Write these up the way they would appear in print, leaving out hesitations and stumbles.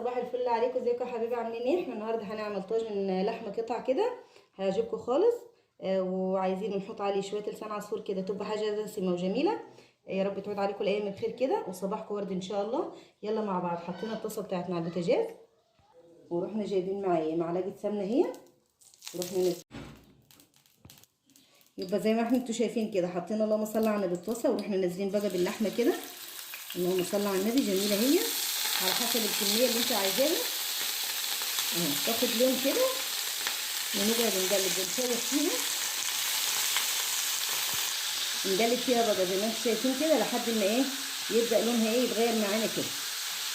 صباح الفل عليكم. ازيكم يا حبايبي؟ عاملين ايه؟ احنا النهارده هنعمل طاجن لحمه قطع كده، هيعجبكم خالص. وعايزين نحط عليه شويه لسان عصفور كده، تبقى حاجه دسمه وجميله. يا رب تعود عليكم الايام الخير كده وصباحكم ورد ان شاء الله. يلا مع بعض. حطينا الطاسه بتاعتنا على البوتاجاز، ورحنا جايبين معايا معلقه سمنه اهي، ورحنا نزل. يبقى زي ما انتوا شايفين كده حطينا اللهم صل على النبي الطاسه، ورحنا نازلين بقى باللحمه كده. اللهم صل على النبي. جميله هي على حسب الكميه اللي انت عايزاها اهو، تاخد لون كده ونقعد نقلب ونشوح فيها، نقلب فيها بقى زي ما انتم شايفين كده لحد ما ايه يبدا لونها ايه يتغير معانا كده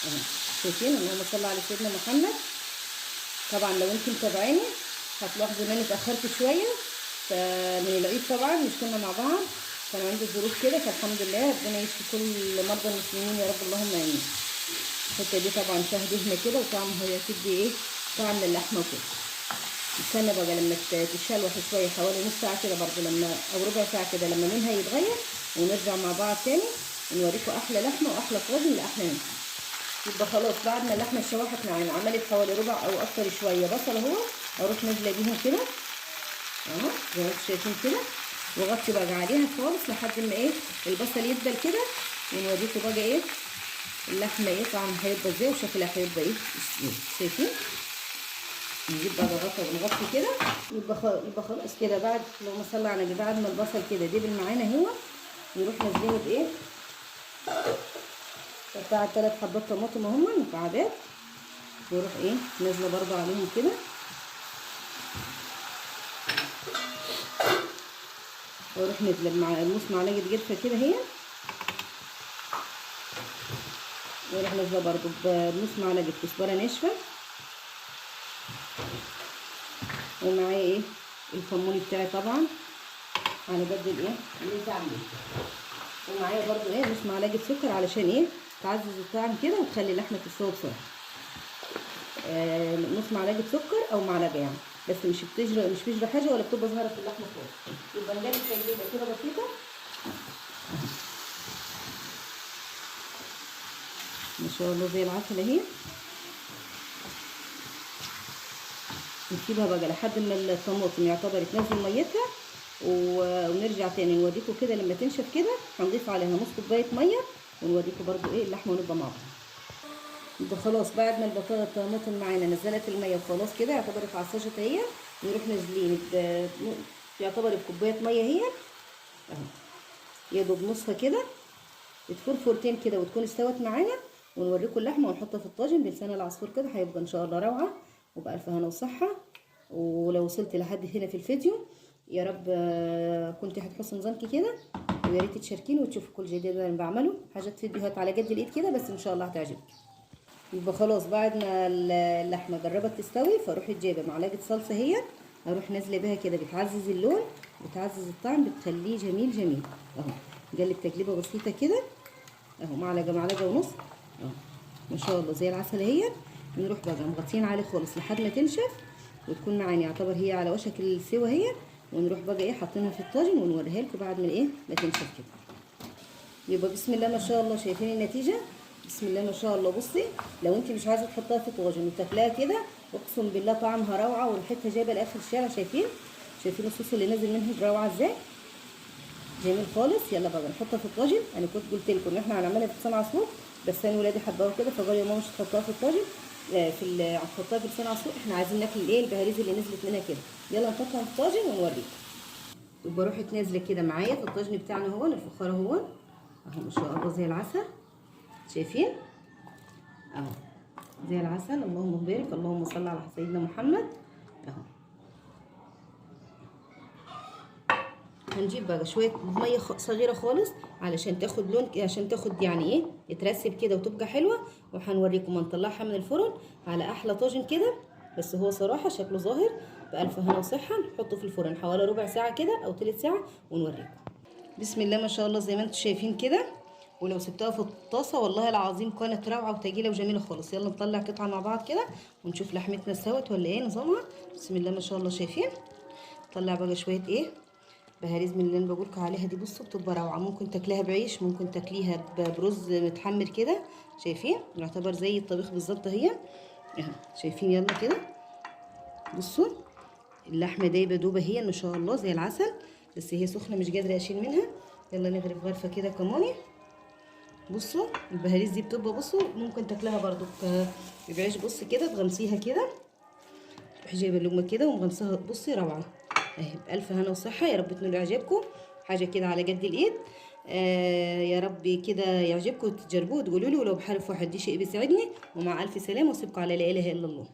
اهو. شايفين؟ اللهم صل على سيدنا محمد. طبعا لو انتم متابعيني هتلاحظوا ان انا اتاخرت شويه من العيد، طبعا مش كنا مع بعض، كان عندي ظروف كده، فالحمد لله ربنا يشفي كل مرضى المسلمين يا رب اللهم امين. الحته دي طبعا فيها دهنه كده وطعمها هي تدي ايه طعم للحمه وكده. استنى بقى لما تتشلوح شويه حوالي نص ساعه كده برضو، لما او ربع ساعه كده لما لونها يتغير، ونرجع مع بعض تاني ونوريكم احلى لحمه واحلى طاجن لاحلى ناس. يبقى خلاص بعد ما اللحمه اتشوحت معانا عملت حوالي ربع او اكتر شويه بصل اهو، اروح نازله بيهم كده اهو زي ما انتم شايفين كده، واغطي بقى عليها خالص لحد ما ايه البصل يدبل كده، ونوريكم بقى ايه اللحمه ايه طعمها هيبقى ازاي وشكلها هيبقى ايه. شايفين؟ نجيب بقى غطا ونغطي كده. يبقى خلاص كده بعد اللهم صل على النبي، بعد ما البصل كده دبل معانا هو، نروح نازلينه بايه بتاع 3 حبات طماطم اهم مكعبات، واروح ايه نازله برضه عليهم كده واروح نازله مع نص معلقه قرفه كده هي، واروح نازله برضه بنص معلقه كزبره ناشفه، ومعايا ايه الكمون بتاعي طبعا على قد الايه اللي انت عاملاه، ومعايا برضو ايه نص معلقه سكر علشان ايه تعزز الطعم كده وتخلي اللحمه تستوي بسرعه. نص معلقه سكر او معلقه يعني، بس مش بتجرى حاجه ولا بتبقى ظاهره في اللحمه خالص. يبقى نجيب تقليبه كده بسيطه ما شاء الله زي العسل اهي. نسيبها بقى لحد ما الطماطم يعتبر تنزل ميتها، ونرجع تاني نوريكم كده لما تنشف كده هنضيف عليها نص كوبايه ميه، ونوريكم برضو ايه اللحمه ونبقى مع بعض. يبقى خلاص بعد ما الطماطم معانا نزلت الميه وخلاص كده يعتبر اتعصجت هي، نروح نازلين يعتبر بكوبايه ميه هي اهو، يا دوب نصها كده تفرفرتين كده وتكون استوت معانا، ونوريكم اللحمه ونحطها في الطاجن بلسان العصفور كده، هيبقى ان شاء الله روعه وبألف هنا وصحه. ولو وصلت لحد هنا في الفيديو يا رب كنت هتحسن نظامك كده، ويا ريت تشاركيني وتشوفوا كل جديد انا بعمله، حاجات فيديوهات على قد الايد كده بس ان شاء الله هتعجبك. يبقى خلاص بعد ما اللحمه جربت تستوي، فاروح جايبه معلقه صلصه هي، اروح نازله بيها كده، بتعزز اللون بتعزز الطعم بتخليه جميل جميل اهو. نقلب تقليبه بسيطه كده اهو، معلقه ونص اهو ما شاء الله زي العسل اهي. نروح بقى مغطيين عليه خالص لحد ما تنشف وتكون معانا يعتبر هي على وشك السوا هي، ونروح بقى ايه حاطينها في الطاجن ونوريها لكم بعد ما ايه ما تنشف كده. يبقى بسم الله ما شاء الله شايفين النتيجه؟ بسم الله ما شاء الله. بصي لو انت مش عايزه تحطها في طاجن وتاكليها كده اقسم بالله طعمها روعه، والحته جايبه لاخر الشارع. شايفين الصوص اللي نازل منها روعه ازاي، جميل خالص. يلا بقى نحطها في الطاجن. انا كنت قلت لكم ان احنا هنعملها بلسان عصفور، بس انا ولادي حبوها كده فقالوا يا ماما مش هتحطها في الطاجن هتحطها في لسان عصفور، احنا عايزين ناكل الايه البهاريز اللي نزلت منها كده. يلا نحطها في الطاجن ونوريكم. يبقى روحت نازله كده معايا في الطاجن بتاعنا اهو، الفخار اهو ما شاء الله زي العسل. شايفين اهو زي العسل. اللهم بارك، اللهم صل على سيدنا محمد اهو. هنجيب بقى شويه ميه صغيره خالص علشان تاخد لون، عشان تاخد يعني ايه يترسب كده وتبقى حلوه، وهنوريكم هنطلعها من الفرن على احلى طاجن كده. بس هو صراحه شكله ظاهر بألف هنا وصحه. نحطه في الفرن حوالي ربع ساعه كده او تلت ساعه ونوريكم. بسم الله ما شاء الله زي ما انتم شايفين كده، ولو سبتها في الطاسه والله العظيم كانت روعه وتجيله وجميله خالص. يلا نطلع قطعه مع بعض كده ونشوف لحمتنا استوت ولا ايه نظامها. بسم الله ما شاء الله. شايفين؟ نطلع بقى شويه ايه بهاريز من اللي انا بقولكوا عليها دي. بصوا بتبقى روعه، ممكن تاكليها بعيش، ممكن تاكليها برز متحمر كده. شايفين؟ يعتبر زي الطبيخ بالظبط اهي اهو. شايفين؟ يلا كده بصوا اللحمه دايبه دوبه هي ما شاء الله زي العسل، بس هي سخنه مش قادره اشيل منها. يلا نغرف غرفه كده كموني. بصوا البهاريز دي بتبقى، بصوا ممكن تاكلها برضو بعيش. بص كده تغمسيها كده، تروحي جايبه اللقمه كده ومغمساها. بصي روعه اهي، بالف هنا وصحه. يا رب تنول اعجابكم، حاجه كده على قد الايد. يا رب كده يعجبكم وتجربوه وتقولوا لي، ولو بحرف واحد دي شيء بيسعدني. ومع الف سلامه، واسيبكم على لا اله الا الله.